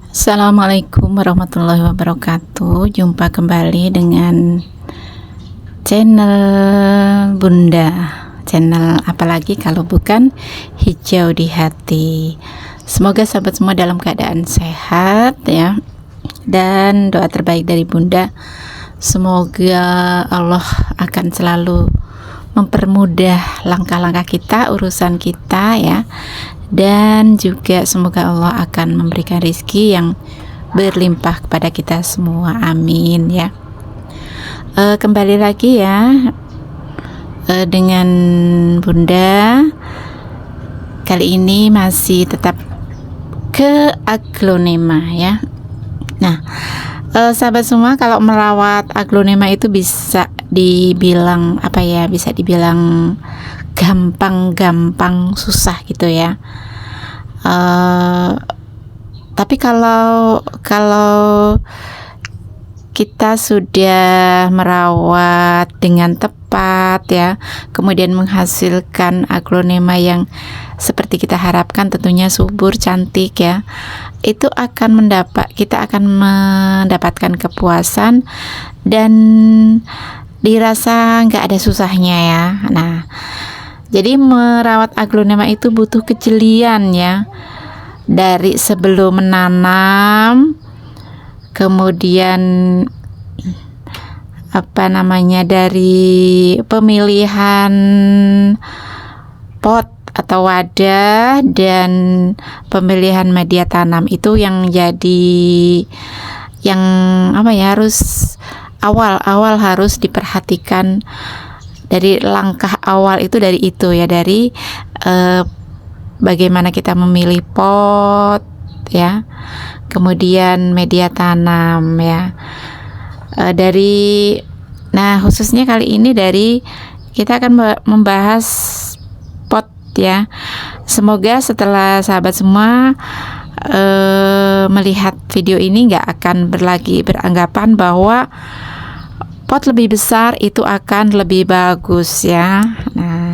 Assalamualaikum warahmatullahi wabarakatuh. Jumpa kembali dengan channel Bunda. Channel apalagi kalau bukan Hijau di Hati. Semoga sahabat semua dalam keadaan sehat ya. Dan doa terbaik dari Bunda, semoga Allah akan selalu mempermudah langkah-langkah kita, urusan kita ya. Dan juga semoga Allah akan memberikan rezeki yang berlimpah kepada kita semua, amin ya. Kembali lagi ya dengan Bunda. Kali ini masih tetap ke aglonema ya. Nah, sahabat semua, kalau merawat aglonema itu bisa dibilang apa ya, bisa dibilang gampang susah gitu ya. Tapi kalau kita sudah merawat dengan tepat ya, kemudian menghasilkan aglonema yang seperti kita harapkan, tentunya subur, cantik ya, itu kita akan mendapatkan kepuasan dan dirasa nggak ada susahnya ya. Nah, jadi merawat aglonema itu butuh kejelian ya, dari sebelum menanam, kemudian dari pemilihan pot atau wadah dan pemilihan media tanam, itu yang harus awal harus diperhatikan. Dari langkah awal itu dari bagaimana kita memilih pot ya, kemudian media tanam ya. Khususnya kali ini kita akan membahas pot ya. Semoga setelah sahabat semua melihat video ini nggak akan beranggapan bahwa pot lebih besar itu akan lebih bagus ya. Nah,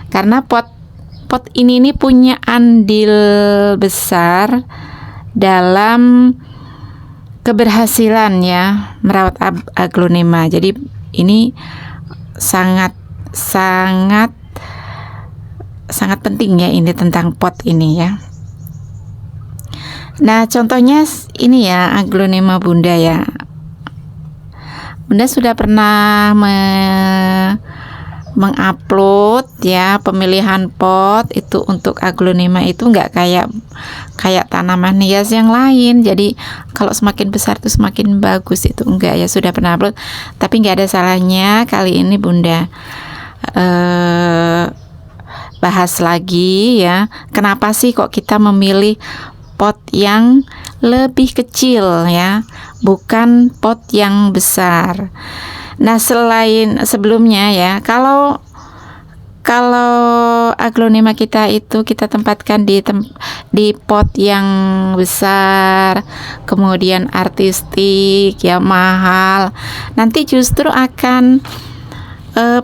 karena pot ini punya andil besar dalam keberhasilan ya merawat aglonema. Jadi ini sangat penting ya, ini tentang pot ini ya. Nah, contohnya ini ya, aglonema Bunda ya. Bunda sudah pernah mengupload ya pemilihan pot itu untuk aglonema, itu nggak kayak tanaman hias yang lain. Jadi kalau semakin besar itu semakin bagus, itu enggak ya, sudah pernah upload. Tapi nggak ada salahnya kali ini Bunda bahas lagi ya, kenapa sih kok kita memilih pot yang lebih kecil ya, bukan pot yang besar. Nah, sebelumnya ya, kalau aglonema kita itu kita tempatkan di pot yang besar, kemudian artistik ya, mahal, nanti justru akan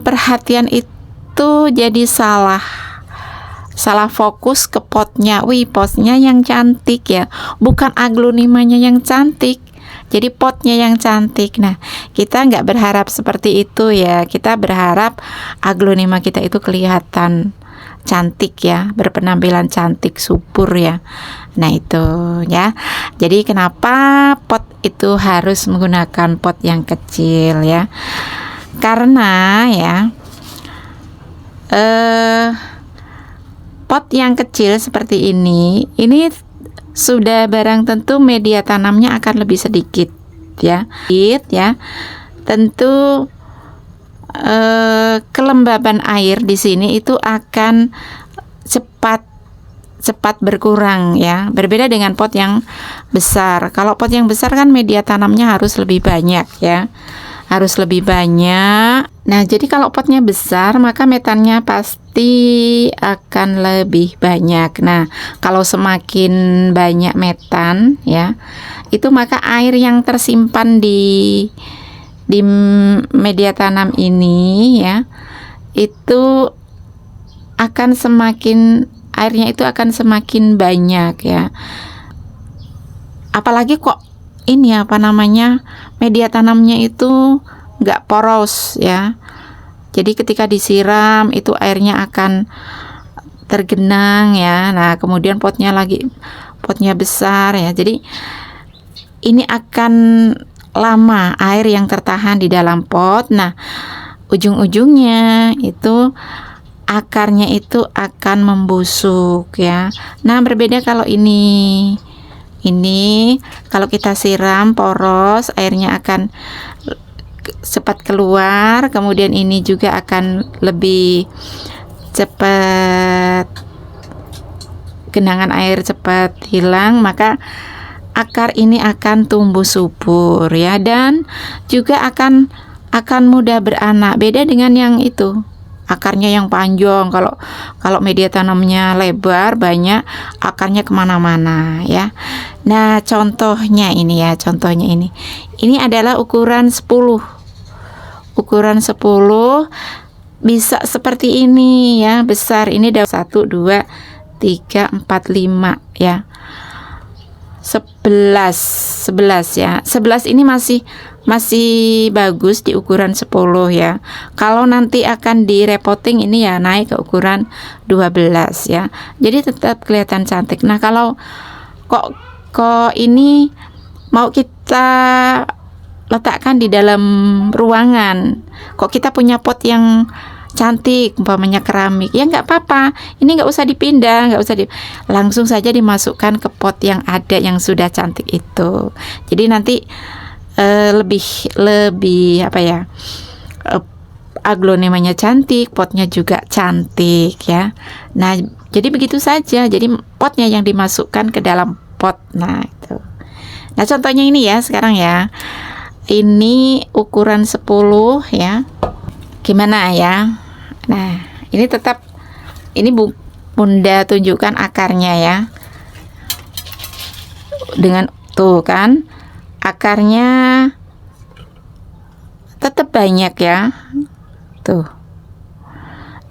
perhatian itu jadi salah fokus ke potnya. Potnya yang cantik ya, bukan aglonemanya yang cantik, jadi potnya yang cantik. Nah, kita nggak berharap seperti itu ya. Kita berharap aglonema kita itu kelihatan cantik ya, berpenampilan cantik, subur ya. Nah, itu ya. Jadi kenapa pot itu harus menggunakan pot yang kecil ya? Karena ya pot yang kecil seperti ini sudah barang tentu media tanamnya akan lebih sedikit ya. Tentu kelembaban air di sini itu akan cepat berkurang ya. Berbeda dengan pot yang besar. Kalau pot yang besar kan media tanamnya harus lebih banyak ya. Harus lebih banyak. Nah, jadi kalau potnya besar maka metannya pasti akan lebih banyak. Nah, kalau semakin banyak metan ya, itu maka air yang tersimpan di media tanam ini ya, itu airnya itu akan semakin banyak ya. apalagi kok ini apa namanya, media tanamnya itu nggak poros ya. Jadi ketika disiram itu airnya akan tergenang ya. Nah, kemudian potnya besar ya. Jadi ini akan lama air yang tertahan di dalam pot. Nah, ujung-ujungnya itu akarnya itu akan membusuk ya. Nah, berbeda kalau ini kalau kita siram poros, airnya akan cepat keluar, kemudian ini juga akan lebih cepat, genangan air cepat hilang, maka akar ini akan tumbuh subur ya, dan juga akan mudah beranak. Beda dengan yang itu, akarnya yang panjang. Kalau media tanamnya lebar banyak, akarnya kemana-mana ya. Nah, contohnya ini adalah ukuran 10 bisa seperti ini ya, besar. Ini daun 1 2 3 4 5 ya, 11 ya. 11 ini masih bagus di ukuran 10 ya. Kalau nanti akan direpotting ini ya naik ke ukuran 12 ya. Jadi tetap kelihatan cantik. Nah, kalau kok ini mau kita letakkan di dalam ruangan, kok kita punya pot yang cantik, umpamanya keramik, ya nggak apa-apa, ini nggak usah dipindah, langsung saja dimasukkan ke pot yang ada yang sudah cantik itu. Jadi nanti lebih apa ya, aglonemanya cantik, potnya juga cantik ya. Nah, jadi begitu saja. Jadi potnya yang dimasukkan ke dalam pot. Nah, itu. Nah, contohnya ini ya sekarang ya. Ini ukuran 10 ya. Gimana ya? Nah, ini tetap, ini Bunda tunjukkan akarnya ya. Dengan tuh kan, akarnya tetap banyak ya. Tuh.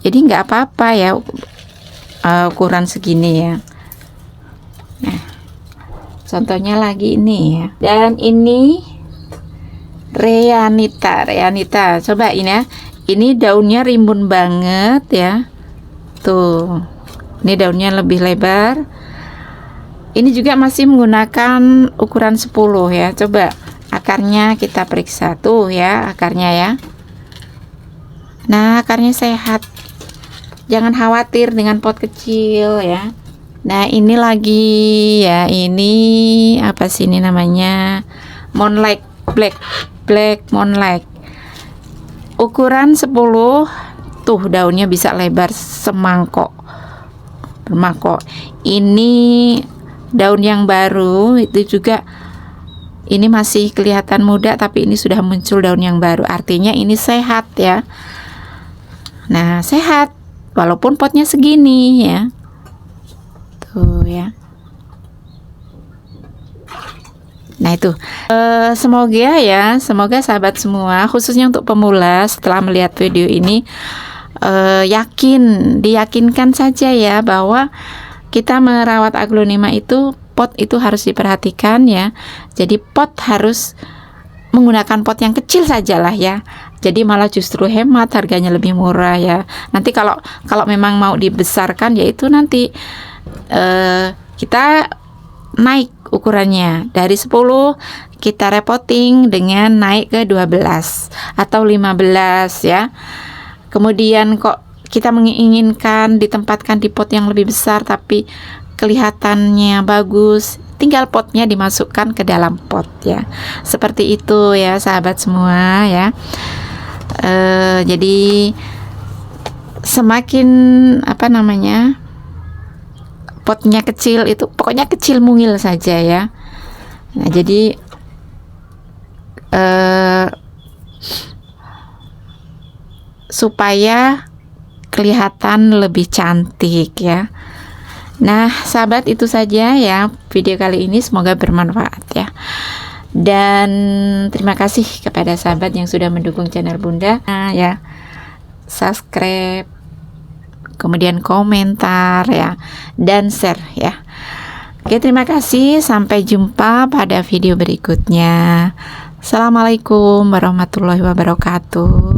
Jadi nggak apa-apa ya ukuran segini ya. Nah, contohnya lagi ini ya. Dan ini Reanita. Coba ini ya. Ini daunnya rimbun banget ya. Tuh. Ini daunnya lebih lebar. Ini juga masih menggunakan ukuran 10 ya. Coba akarnya kita periksa tuh ya, akarnya ya. Nah, akarnya sehat. Jangan khawatir dengan pot kecil ya. Nah, ini lagi ya, ini apa sih ini namanya? Moonlight black moonlight. Ukuran 10, tuh daunnya bisa lebar bermangkok. Ini daun yang baru, itu juga ini masih kelihatan muda, tapi ini sudah muncul daun yang baru. Artinya ini sehat ya. Nah, sehat walaupun potnya segini ya. Tuh ya. Nah, itu semoga sahabat semua, khususnya untuk pemula, setelah melihat video ini diyakinkan saja ya bahwa kita merawat aglonema itu, pot itu harus diperhatikan ya. Jadi pot harus menggunakan pot yang kecil sajalah ya. Jadi malah justru hemat, harganya lebih murah ya. Nanti kalau memang mau dibesarkan, yaitu nanti kita naik ukurannya dari 10, kita repotting dengan naik ke 12 atau 15 ya. Kemudian kok kita menginginkan ditempatkan di pot yang lebih besar tapi kelihatannya bagus, tinggal potnya dimasukkan ke dalam pot ya. Seperti itu ya sahabat semua ya. Jadi semakin apa namanya, potnya kecil itu pokoknya kecil mungil saja ya. Nah, jadi supaya kelihatan lebih cantik ya. Nah, sahabat, itu saja ya video kali ini, semoga bermanfaat ya. Dan terima kasih kepada sahabat yang sudah mendukung channel Bunda ya. Subscribe, kemudian komentar ya, dan share ya. Oke, terima kasih. Sampai jumpa pada video berikutnya. Assalamualaikum warahmatullahi wabarakatuh.